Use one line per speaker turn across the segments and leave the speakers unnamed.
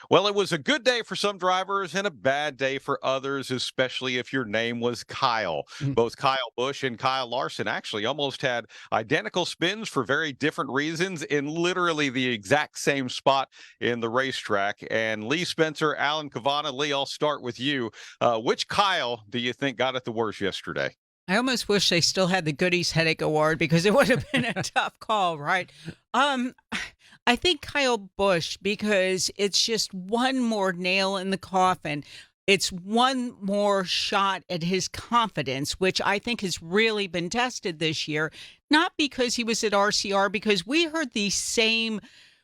Well, it was a good day for some drivers and a bad day for others, especially if your name was Kyle.
Mhm.
Both Kyle Busch and Kyle Larson actually almost had identical spins for very different reasons in literally the exact same spot in the racetrack. And Lee Spencer, Alan Cavanna, Lee, I'll start with you. Which Kyle do you think got it the worst yesterday?
I almost wish they still had the Goodies Headache Award because it would have been a tough call, right? Um, I think Kyle Busch because it's just one more nail in the coffin. It's one more shot at his confidence, which I think has really been tested this year. Not because he was at RCR, because we heard the same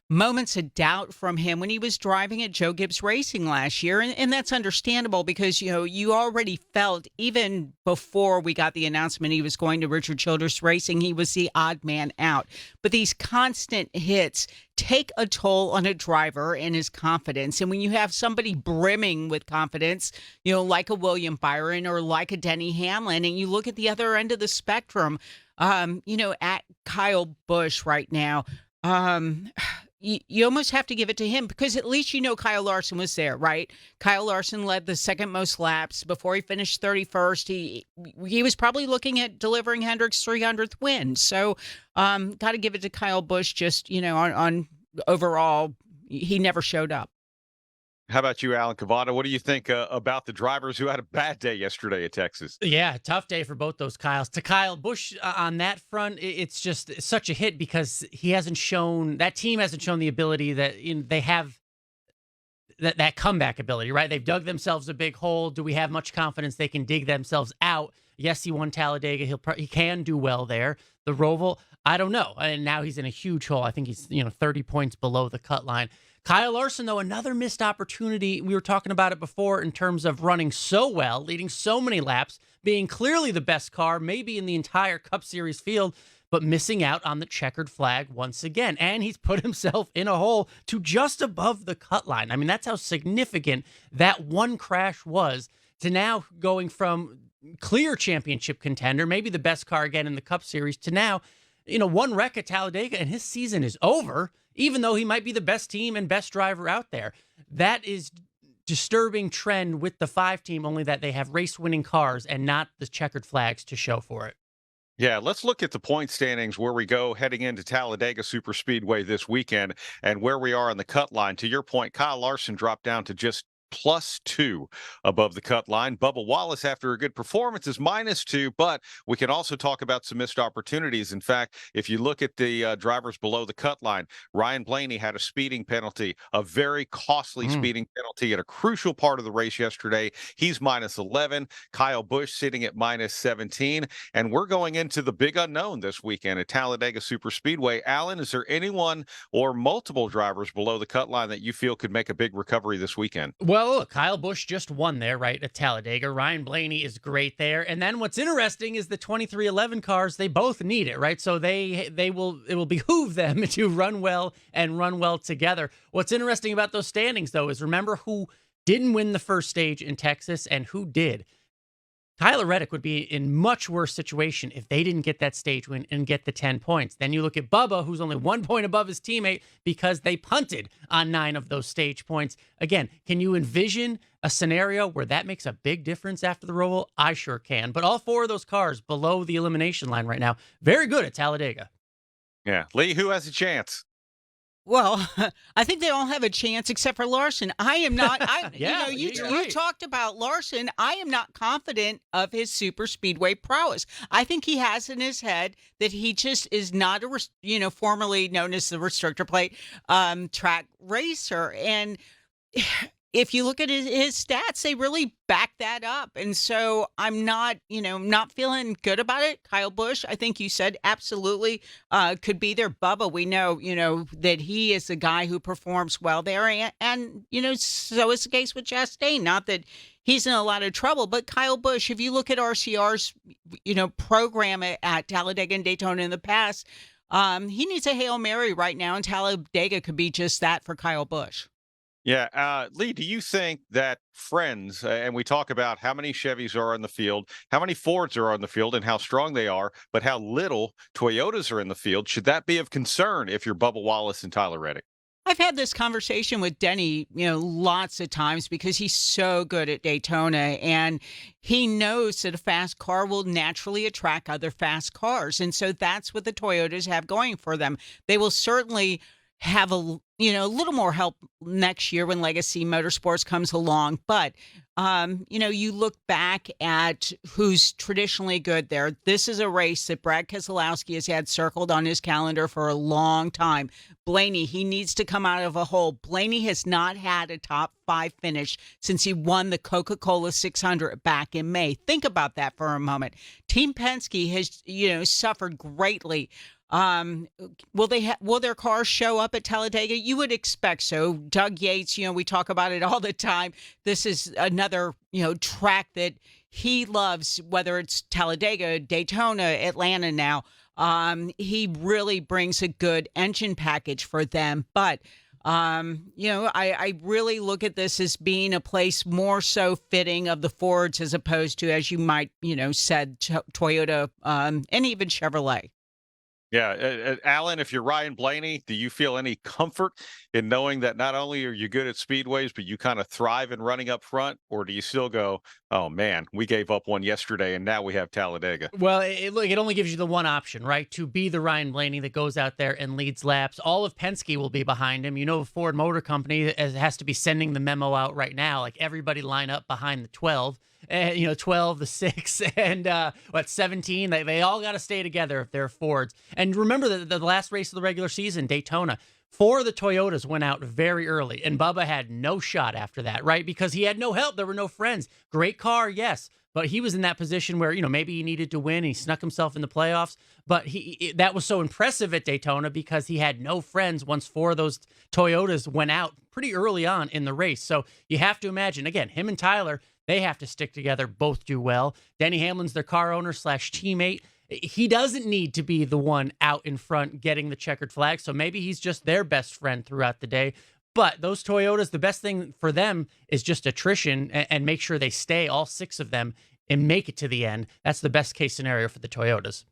moments of doubt from him when he was driving at Joe Gibbs Racing last year. And that's understandable because, you already felt even before we got the announcement he was going to Richard Childress Racing, he was the odd man out. But these constant hits take a toll on a driver and his confidence. And when you have somebody brimming with confidence, like a William Byron or like a Denny Hamlin, and you look at the other end of the spectrum, at Kyle Busch right now, you almost have to give it to him because at least Kyle Larson was there, right? Kyle Larson led the second most laps before he finished 31st. He was probably looking at delivering Hendrick's 300th win. So, got to give it to Kyle Busch. Just on overall, he never showed up.
How about you, Alan Cavanna? What do you think about the drivers who had a bad day yesterday at Texas?
Yeah, tough day for both those Kyles. To Kyle Busch on that front, it's just such a hit because he hasn't shown that team hasn't shown the ability that they have that comeback ability, right? They've dug themselves a big hole. Do we have much confidence they can dig themselves out? Yes, he won Talladega. He can do well there. The Roval, I don't know. And now he's in a huge hole. I think he's 30 points below the cut line. Kyle Larson, though, another missed opportunity. We were talking about it before in terms of running so well, leading so many laps, being clearly the best car, maybe in the entire Cup Series field, but missing out on the checkered flag once again. And he's put himself in a hole to just above the cut line. I mean, that's how significant that one crash was to now going from clear championship contender, maybe the best car again in the Cup Series, to now, one wreck at Talladega and his season is over, even though he might be the best team and best driver out there. That is disturbing trend with the 5 team, only that they have race-winning cars and not the checkered flags to show for it.
Yeah, let's look at the point standings where we go heading into Talladega Superspeedway this weekend and where we are on the cut line. To your point, Kyle Larson dropped down to just +2 above the cut line. Bubba Wallace, after a good performance, is -2, but we can also talk about some missed opportunities. In fact, if you look at the drivers below the cut line, Ryan Blaney had a speeding penalty, a very costly speeding penalty at a crucial part of the race yesterday. He's -11. Kyle Busch sitting at -17. And we're going into the big unknown this weekend at Talladega Superspeedway. Alan, is there anyone or multiple drivers below the cut line that you feel could make a big recovery this weekend?
Well, look, Kyle Busch just won there, right, at Talladega. Ryan Blaney is great there. And then what's interesting is the 2311 cars, they both need it, right? So it will behoove them to run well and run well together. What's interesting about those standings, though, is remember who didn't win the first stage in Texas and who did. Tyler Reddick would be in much worse situation if they didn't get that stage win and get the 10 points. Then you look at Bubba, who's only 1 point above his teammate because they punted on 9 of those stage points. Again, can you envision a scenario where that makes a big difference after the roll? I sure can. But all 4 of those cars below the elimination line right now, very good at Talladega.
Yeah. Lee, who has a chance?
Well, I think they all have a chance except for Larson. I am not.
Yeah,
You
you're
you
right.
talked about Larson. I am not confident of his super speedway prowess. I think he has in his head that he just is not formerly known as the restrictor plate track racer, and if you look at his stats, they really back that up. And so I'm not feeling good about it. Kyle Busch, I think you said absolutely could be there. Bubba, we know, that he is the guy who performs well there. And so is the case with Chastain. Not that he's in a lot of trouble, but Kyle Busch, if you look at RCR's, program at Talladega and Daytona in the past, he needs a Hail Mary right now. And Talladega could be just that for Kyle Busch.
Yeah. Lee, do you think that friends, and we talk about how many Chevys are on the field, how many Fords are on the field, and how strong they are, but how little Toyotas are in the field, should that be of concern if you're Bubba Wallace and Tyler Reddick?
I've had this conversation with Denny, lots of times because he's so good at Daytona and he knows that a fast car will naturally attract other fast cars. And so that's what the Toyotas have going for them. They will certainly have a little more help next year when Legacy Motorsports comes along. But, you look back at who's traditionally good there. This is a race that Brad Keselowski has had circled on his calendar for a long time. Blaney, he needs to come out of a hole. Blaney has not had a top 5 finish since he won the Coca-Cola 600 back in May. Think about that for a moment. Team Penske has, suffered greatly. Will their cars show up at Talladega? You would expect so. Doug Yates, we talk about it all the time. This is another, track that he loves, whether it's Talladega, Daytona, Atlanta now. He really brings a good engine package for them. But, I really look at this as being a place more so fitting of the Fords as opposed to, as you might, said, Toyota and even Chevrolet.
Yeah, Alan, if you're Ryan Blaney, do you feel any comfort in knowing that not only are you good at speedways, but you kind of thrive in running up front? Or do you still go, oh man, we gave up one yesterday and now we have Talladega?
Well, it only gives you the one option, right? To be the Ryan Blaney that goes out there and leads laps. All of Penske will be behind him. Ford Motor Company has to be sending the memo out right now, like everybody line up behind the 12. 12, the 6, and 17. They all got to stay together if they're Fords. And remember the last race of the regular season, Daytona, 4 of the Toyotas went out very early, and Bubba had no shot after that, right? Because he had no help. There were no friends. Great car, yes. But he was in that position where, maybe he needed to win. And he snuck himself in the playoffs. But that was so impressive at Daytona because he had no friends once 4 of those Toyotas went out pretty early on in the race. So you have to imagine, again, him and Tyler, they have to stick together, both do well. Denny Hamlin's their car owner / teammate. He doesn't need to be the one out in front getting the checkered flag. So maybe he's just their best friend throughout the day. But those Toyotas, the best thing for them is just attrition and make sure they stay, all 6 of them, and make it to the end. That's the best case scenario for the Toyotas.